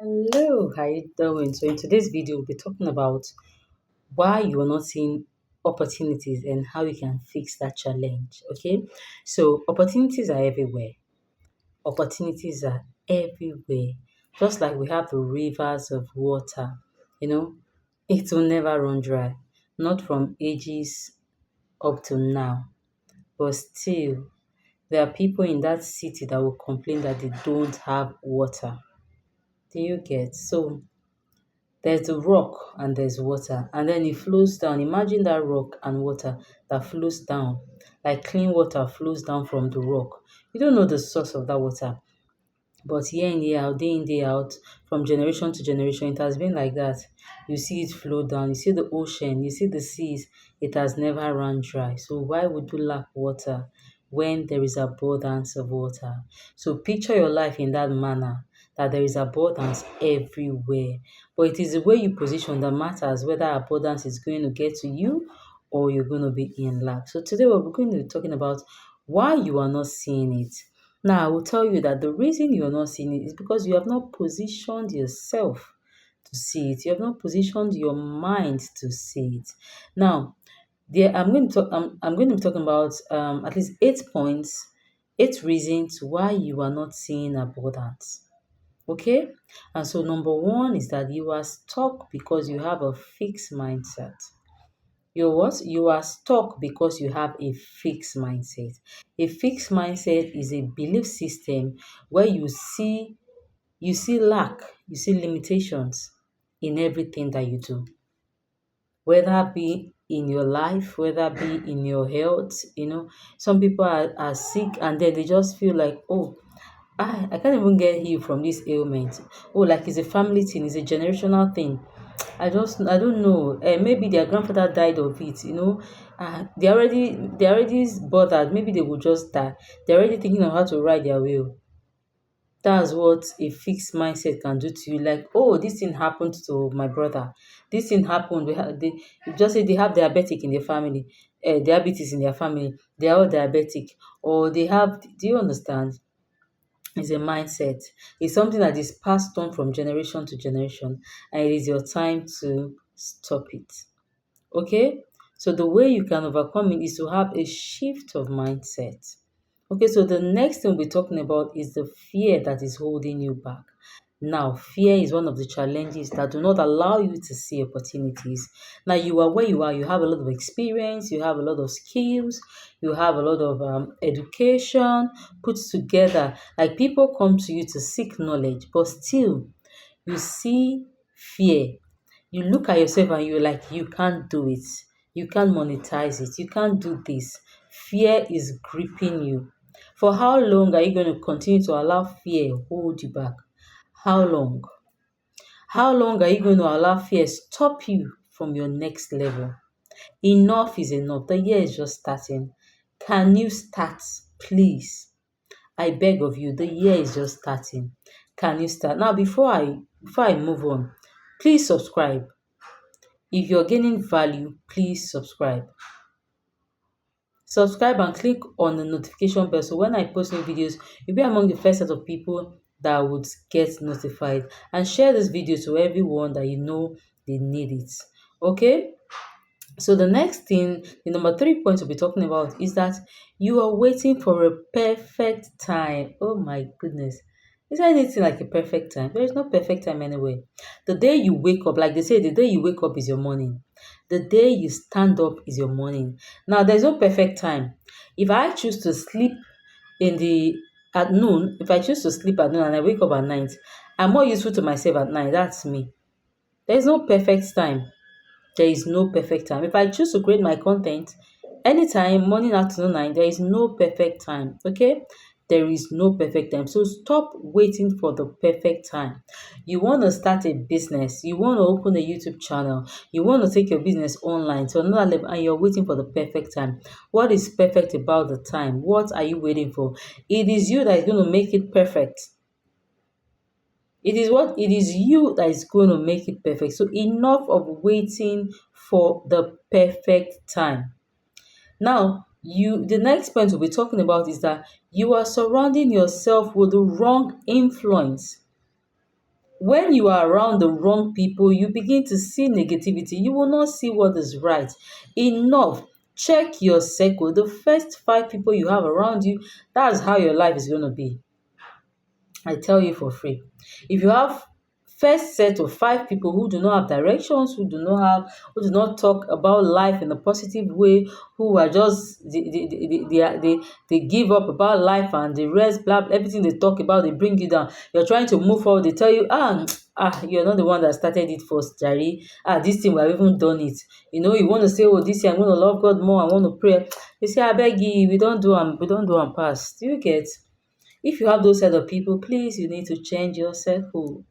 Hello, how you doing? So in today's video, we'll be talking about why you are not seeing opportunities and how you can fix that challenge. Okay, so opportunities are everywhere. Opportunities are everywhere. Just like we have the rivers of water, you know, it will never run dry. Not from ages up to now, but still, there are people in that city that will complain that they don't have water. Do you get? So there's a rock and there's water, and then it flows down. Imagine that rock and water that flows down, like clean water flows down from the rock. You don't know the source of that water, but year in, year out, day in, day out, from generation to generation, it has been like that. You see it flow down, you see the ocean, you see the seas, it has never run dry. So why would you lack water when there is abundance of water? So picture your life in that manner, that there is abundance everywhere. But it is the way you position that matters whether abundance is going to get to you or you're going to be in lack. So today we're going to be talking about why you are not seeing it. Now, I will tell you that the reason you're not seeing it is because you have not positioned yourself to see it. You have not positioned your mind to see it. Now, I'm going to be talking about at least 8 points, 8 reasons why you are not seeing abundance. Okay? And so number one is that you are stuck because you have a fixed mindset. You're what? You are stuck because you have a fixed mindset. A fixed mindset is a belief system where you see lack, you see limitations in everything that you do. Whether be in your life, whether be in your health, some people are sick and then they just feel like, oh, I can't even get healed from this ailment. Oh, like it's a family thing, it's a generational thing. I don't know. Maybe their grandfather died of it. They already bothered. Maybe they will just die. They're already thinking of how to write their will. That's what a fixed mindset can do to you. Like, oh, this thing happened to my brother. This thing happened. They just say they have diabetic in their family, diabetes in their family. They are all diabetic, or they have. Do you understand? It's a mindset. It's something that is passed on from generation to generation, and it is your time to stop it. Okay? So the way you can overcome it is to have a shift of mindset. Okay, so the next thing we'll be talking about is the fear that is holding you back. Now, fear is one of the challenges that do not allow you to see opportunities. Now, you are where you are, you have a lot of experience, you have a lot of skills, you have a lot of education put together. Like people come to you to seek knowledge, but still, you see fear. You look at yourself and you're like, you can't do it. You can't monetize it. You can't do this. Fear is gripping you. For how long are you going to continue to allow fear hold you back? How long? How long are you going to allow fear stop you from your next level? Enough is enough. The year is just starting. Can you start, please? I beg of you. The year is just starting. Can you start? Now, before I move on, please subscribe. If you're gaining value, please subscribe. Subscribe and click on the notification bell so when I post new videos, you'll be among the first set of people that would get notified. And share this video to everyone that you know they need it. Okay? So the next thing, the number 3 point we'll be talking about is that you are waiting for a perfect time. Oh my goodness. Is there anything like a perfect time? There is no perfect time anyway. The day you wake up, like they say, the day you wake up is your morning. The day you stand up is your morning. Now, there's no perfect time. If I choose to sleep in the at noon, if I choose to sleep at noon and I wake up at night, I'm more useful to myself at night. That's me. There is no perfect time. There is no perfect time. If I choose to create my content anytime, morning, afternoon, night, there is no perfect time. Okay? There is no perfect time. So stop waiting for the perfect time. You want to start a business, you want to open a YouTube channel, you want to take your business online to another level, and you're waiting for the perfect time. What is perfect about the time? What are you waiting for? It is you that is going to make it perfect. It is you that is going to make it perfect. So enough of waiting for the perfect time. Now, the next point we'll be talking about is that you are surrounding yourself with the wrong influence. When you are around the wrong people, you begin to see negativity. You will not see what is right. Enough. Check your circle. The first five people you have around you, that's how your life is going to be. I tell you for free. If you have first set of five people who do not have directions, who do not talk about life in a positive way, who are just they give up about life and the rest, blah, blah, everything they talk about, they bring you down. You're trying to move forward, they tell you, you're not the one that started it first, Jerry. This thing we have even done it. You want to say, oh, this year I'm going to love God more, I want to pray. They say, I beg you, we don't do and pass. Do you get? If you have those set of people, please, you need to change your circle.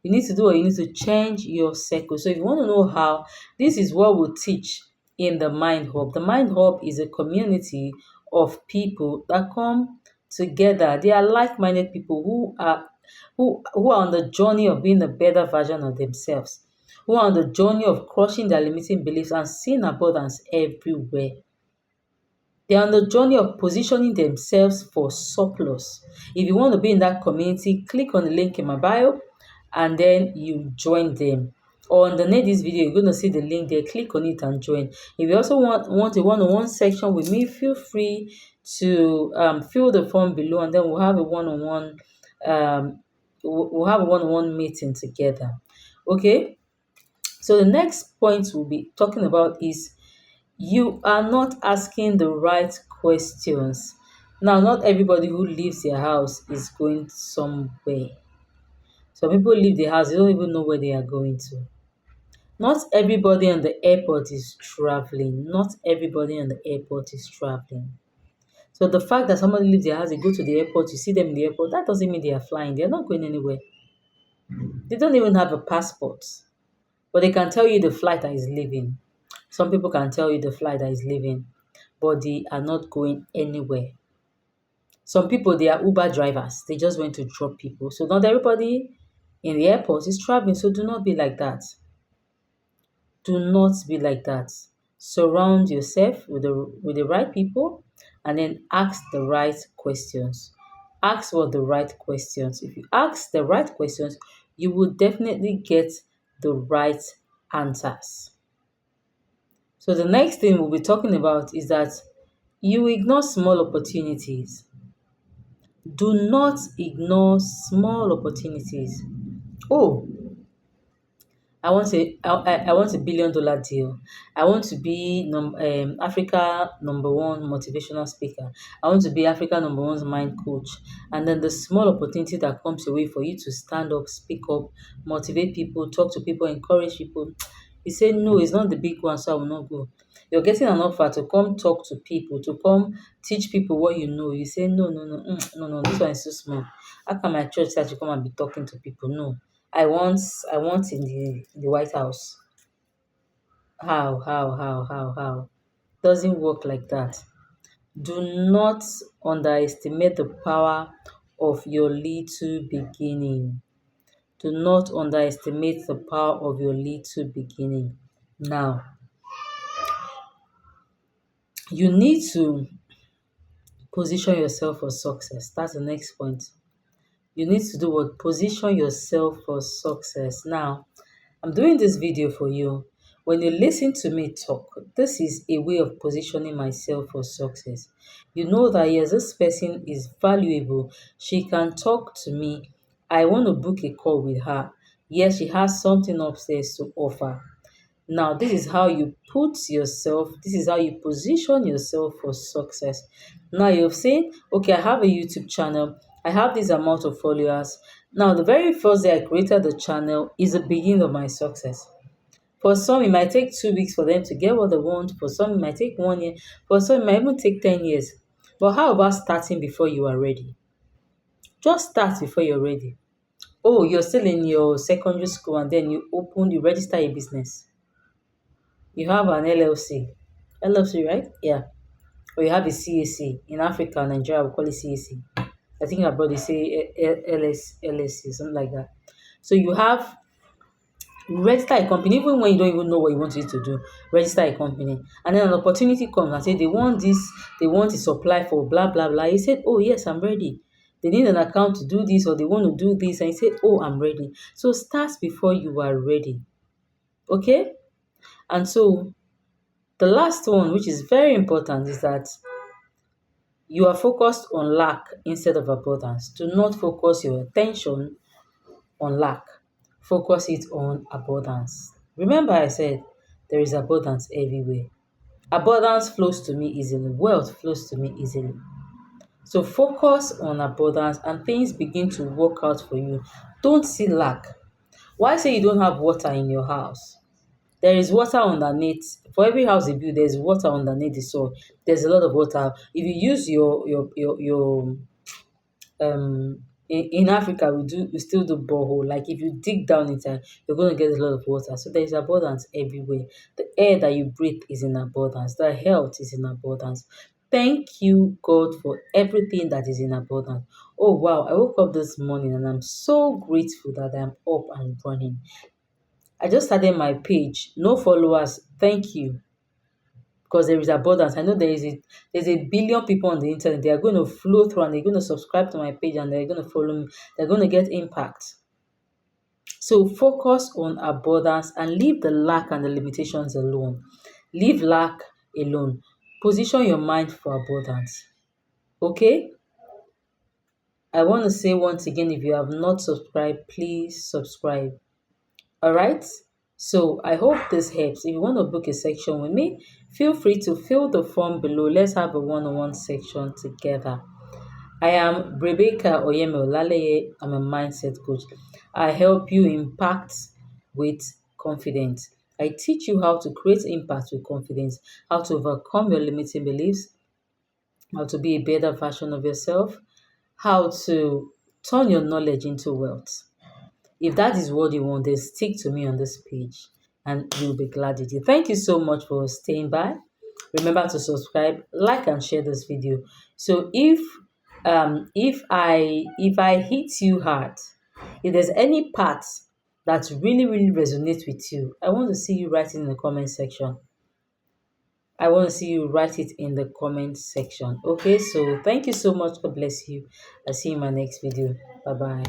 You need to do what you need to change your circle. So if you want to know how, this is what we'll teach in the Mind Hub. The Mind Hub is a community of people that come together. They are like-minded people who are on the journey of being a better version of themselves, who are on the journey of crushing their limiting beliefs and seeing abundance everywhere. They are on the journey of positioning themselves for surplus. If you want to be in that community, click on the link in my bio and then you join them. Or underneath this video, you're going to see the link there. Click on it and join. If you also want a one-on-one section with me, feel free to fill the form below, and then we'll have a one-on-one meeting together. Okay. So the next point we'll be talking about is you are not asking the right questions. Now, not everybody who leaves their house is going somewhere. Some people leave the house, they don't even know where they are going to. Not everybody on the airport is traveling. Not everybody on the airport is traveling. So the fact that somebody leaves their house, they go to the airport, you see them in the airport, that doesn't mean they are flying. They're not going anywhere. They don't even have a passport. But they can tell you the flight that is leaving. Some people can tell you the flight that is leaving, but they are not going anywhere. Some people, they are Uber drivers. They just went to drop people. So not everybody in the airport is traveling. So do not be like that. Do not be like that. Surround yourself with the right people and then ask the right questions. Ask what the right questions. If you ask the right questions, you will definitely get the right answers. So the next thing we'll be talking about is that you ignore small opportunities. Do not ignore small opportunities. Oh, I want a $1 billion deal. I want to be Africa number one motivational speaker. I want to be Africa number one's mind coach. And then the small opportunity that comes your way for you to stand up, speak up, motivate people, talk to people, encourage people. You say no, it's not the big one, so I will not go. You're getting an offer to come talk to people, to come teach people what you know. You say no, no, no, no, this one is too small. How can my church say I should come and be talking to people? No. I want in the White House. How? Doesn't work like that. Do not underestimate the power of your little beginning. Do not underestimate the power of your little beginning. Now, you need to position yourself for success. That's the next point. You need to do what? Position yourself for success. Now, I'm doing this video for you. When you listen to me talk, this is a way of positioning myself for success. You know that yes, this person is valuable. She can talk to me. I want to book a call with her. Yes, she has something upstairs to offer. Now, this is how you position yourself for success. Now, you've seen, okay, I have a YouTube channel. I have this amount of followers. Now, the very first day I created the channel is the beginning of my success. For some, it might take 2 weeks for them to get what they want. For some, it might take 1 year. For some, it might even take 10 years. But how about starting before you are ready? Just start before you're ready. Oh, you're still in your secondary school and then you register a business. You have an LLC. LLC, right? Yeah. Or you have a CAC. In Africa, Nigeria, we call it CAC. I think abroad they say LSC, something like that. So you have register a company, even when you don't even know what you want it to do, register a company. And then an opportunity comes and say they want this, they want a supply for blah blah blah. You said, oh yes, I'm ready. they need an account to do this or they want to do this, and you say, oh, I'm ready. So start before you are ready. Okay? And so the last one, which is very important, is that you are focused on lack instead of abundance. Do not focus your attention on lack. Focus it on abundance. Remember, I said there is abundance everywhere. Abundance flows to me easily. Wealth flows to me easily. So focus on abundance and things begin to work out for you. Don't see lack. Why say you don't have water in your house? There is water underneath. For every house you build, there's water underneath the soil. There's a lot of water. If you use your in Africa we still do borehole. Like if you dig down inside, you're gonna get a lot of water. So there is abundance everywhere. The air that you breathe is in abundance. The health is in abundance. Thank you, God, for everything that is in abundance. Oh wow, I woke up this morning and I'm so grateful that I'm up and running. I just started my page. No followers. Thank you. Because there is abundance. I know there's a billion people on the internet. They are going to flow through and they're going to subscribe to my page and they're going to follow me. They're going to get impact. So focus on abundance and leave the lack and the limitations alone. Leave lack alone. Position your mind for abundance. Okay? I want to say once again, if you have not subscribed, please subscribe. All right. So I hope this helps. If you want to book a section with me, feel free to fill the form below. Let's have a one-on-one section together. I am Rebecca Oyeme Olaleye. I'm a mindset coach. I help you impact with confidence. I teach you how to create impact with confidence, how to overcome your limiting beliefs, how to be a better version of yourself, how to turn your knowledge into wealth. If that is what you want, then stick to me on this page and you'll be glad you did. Thank you so much for staying by. Remember to subscribe, like and share this video. So if I hit you hard, if there's any part that really resonates with you, I want to see you write it in the comment section. I want to see you write it in the comment section. Okay, so thank you so much. God bless you. I'll see you in my next video. Bye bye.